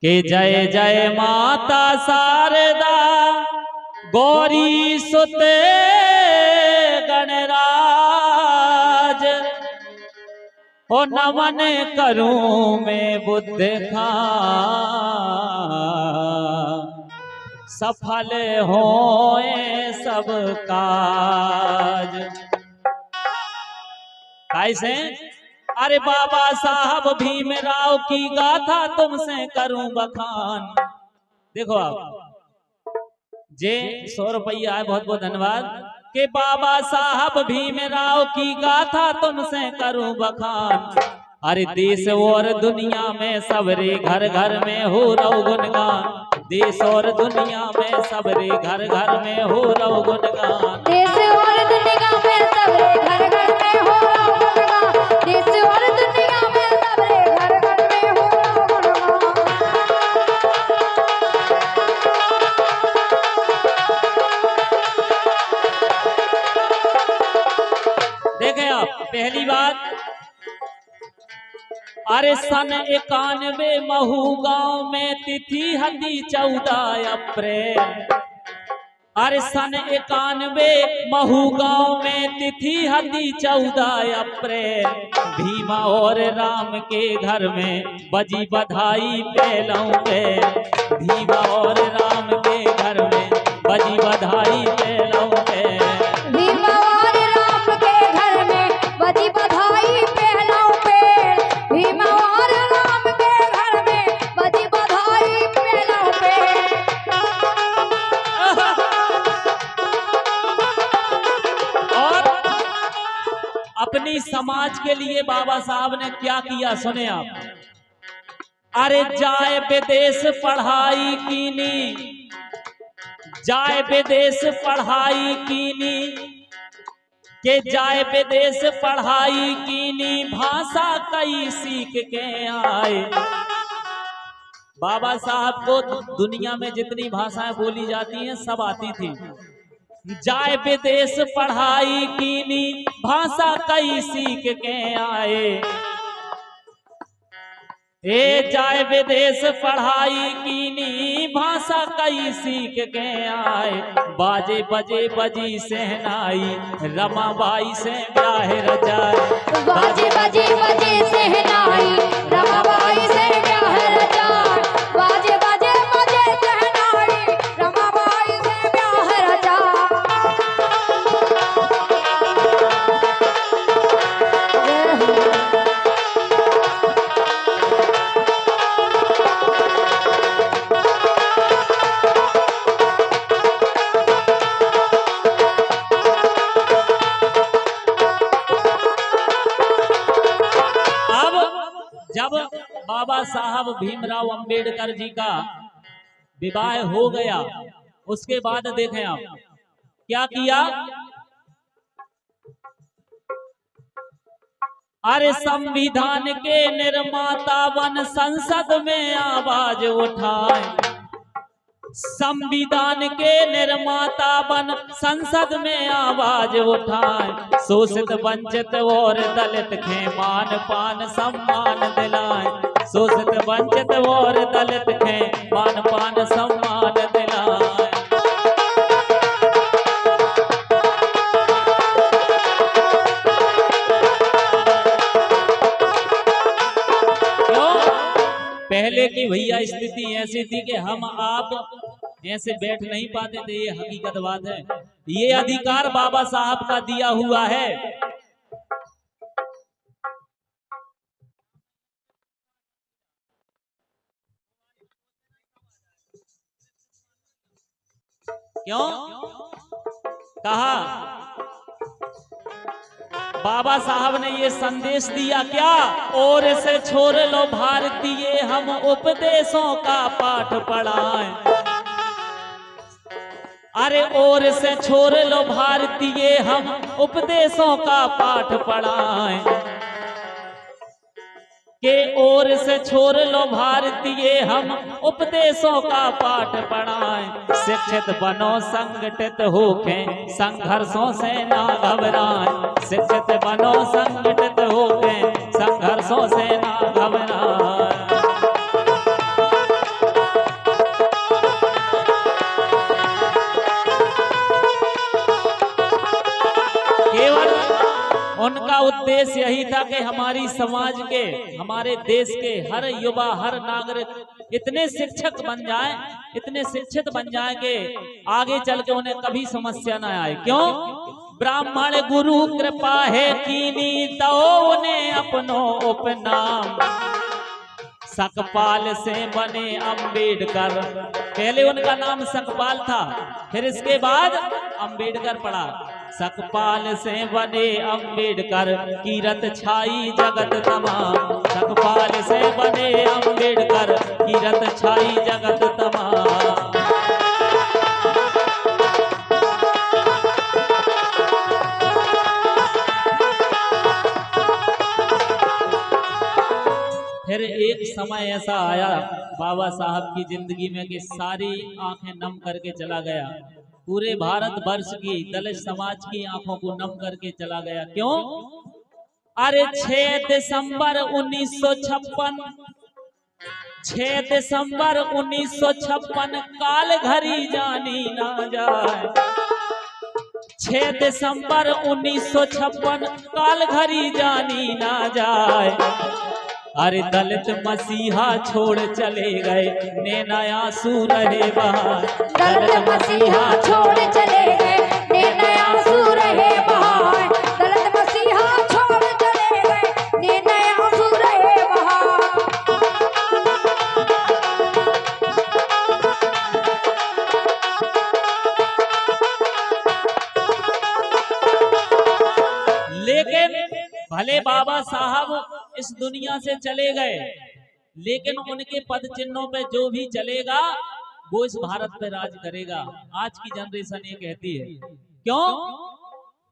कि जय जय माता शारदा गौरी सुते गणराज। ओ नमन करूं मैं बुद्ध खा सफल होए सब काज। कैसे? अरे बाबा साहब भीमराव की गाथा तुमसे करूं बखान। देखो आप जे 100 रुपया है, बहुत बहुत धन्यवाद। कि बाबा साहब भीमराव की गाथा तुमसे करूं बखान। अरे देश और दुनिया में सबरे घर घर में हो रहो गुणगान। देश और दुनिया में सबरे घर घर में हो रहो गुणगान। देश और दुनिया में सबरे घर घर में हो रहो गुणगान। देश और दुनिया में सबरे घर घर में हो रहो गुणगान। देखें आप, पहली बात, अरे सन 91 महू गांव में तिथि हती 14 अप्रैल। अरे सन 91 महू गांव में तिथि हती 14 अप्रैल। भीमा और राम के घर में बजी बधाई पहलों पे। भीमा और राम के घर में बजी बधाई पहलों पे। भीमा और राम के घर में बजी बधाई पहलों पे। भीमा और राम के घर में बजी बधाई पहलों पे। और अपनी समाज के लिए बाबा साहब ने क्या किया सुने आप। अरे जाए विदेश पढ़ाई कीनी, जाए विदेश पढ़ाई कीनी, के जाए विदेश पढ़ाई कीनी, भाषा कई सीख के आए। बाबा साहब को दुनिया में जितनी भाषाएं बोली जाती हैं सब आती थी। जाए विदेश पढ़ाई कीनी, भाषा कई सीख के आए। ए जाए विदेश पढ़ाई कीनी, भाषा कई सीख के आए। बाजे बजे बजी सहनाई, रमाबाई से ब्याह रचाए। बाजे बजे बजे सहनाई, रमाबाई से ब्याह रचाए। बाजे बजे बजे सहनाई, रमाबाई से ब्याह रचाए। जब बाबा साहब भीमराव अंबेडकर जी का विवाह हो गया, उसके बाद देखें आप क्या किया। अरे संविधान के निर्माता बन संसद में आवाज उठाए। संविधान के निर्माता बन संसद में आवाज उठाए। शोषित वंचित और दलित के मान पान सम्मान दिलाए। शोषित वंचित और दलित के मान पान सम्मान दिलाए। क्यों? पहले की भैया स्थिति ऐसी थी कि हम आप ऐसे बैठ नहीं पाते थे। ये हकीकत बात है। ये अधिकार बाबा साहब का दिया हुआ है। क्यों कहा? बाबा साहब ने ये संदेश दिया क्या? और से छोड़ लो भारतीय, हम उपदेशों का पाठ पढ़ाएं। अरे और से छोड़ लो भारतीय, हम उपदेशों का पाठ पढ़ाएं। के और से छोड़ लो भारतीय, हम उपदेशों का पाठ पढ़ाएं। शिक्षित बनो संगठित होके, संघर्षों से ना घबराएं। शिक्षित बनो संगठित होके, संघर्षों से ना घबराएं। उद्देश्य यही था कि हमारी समाज के, हमारे देश के हर युवा, हर नागरिक इतने शिक्षक बन जाएं, इतने शिक्षित बन जाएं कि आगे चल के उन्हें कभी समस्या ना आए। क्यों? ब्राह्मण गुरु कृपा है कीनी, तो उन्हें अपनो उपनाम। सकपाल से बने अंबेडकर, पहले उनका नाम सकपाल था, फिर इसके बाद अंबेडकर पड़ा। सकपाल से बने अंबेडकर, कीरत छाई जगत तमाम। सकपाल से बने अंबेडकर, कीरत छाई जगत तमाम। फिर एक समय ऐसा आया बाबा साहब की जिंदगी में कि सारी आंखें नम करके चला गया। पूरे भारत वर्ष की, दलित समाज की आंखों को नम करके चला गया। क्यों? अरे 6 दिसंबर 1956, 6 दिसंबर 1956 काल घड़ी जानी ना जाए। 6 दिसंबर 1956 काल घड़ी जानी ना जाए। अरे दलित मसीहा छोड़ चले गए, नैना आंसू रहे बहाए। दलित मसीहा छोड़ चले गए, नैना आंसू रहे बहाए। दलित मसीहा छोड़ चले गए, नैना आंसू रहे बहाए। लेकिन भले बाबा साहब इस दुनिया से चले गए, लेकिन उनके पद चिन्हों पे जो भी चलेगा वो इस भारत पे राज करेगा। आज की जनरेशन ये कहती है। क्यों?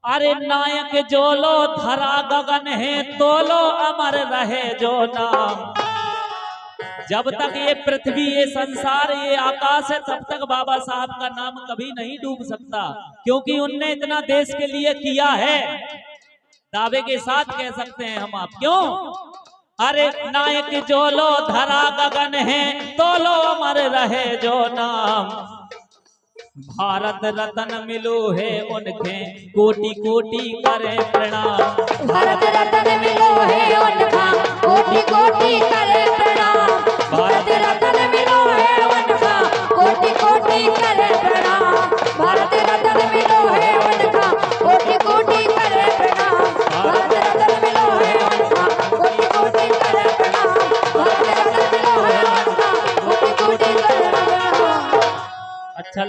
अरे नायक जो लो धरा गगन है, तो लो अमर रहे जो नाम। जब तक ये पृथ्वी, ये संसार, ये आकाश है, तब तक बाबा साहब का नाम कभी नहीं डूब सकता, क्योंकि उनने इतना देश के लिए किया है। दावे के साथ कह सकते हैं हम आप। क्यों? अरे नायक जो लो धरा गगन है, तो लो अमर रहे जो नाम। भारत रत्न मिलो है उनके, कोटि कोटि करे प्रणाम। भारत रत्न मिलो है उनका, कोटि कोटि करे प्रणाम। भारत रत्न मिलो है उनका, कोटि कोटि करे प्रणाम। भारत रत्न मिलो है उनका, कोटि कोटि करे प्रणाम। भारत रत्न मिलो है उनका, कोटि कोटि करे प्रणाम। भारत रत्न मिलो है उनका, कोटि कोटि करे प्रणाम। अच्छा।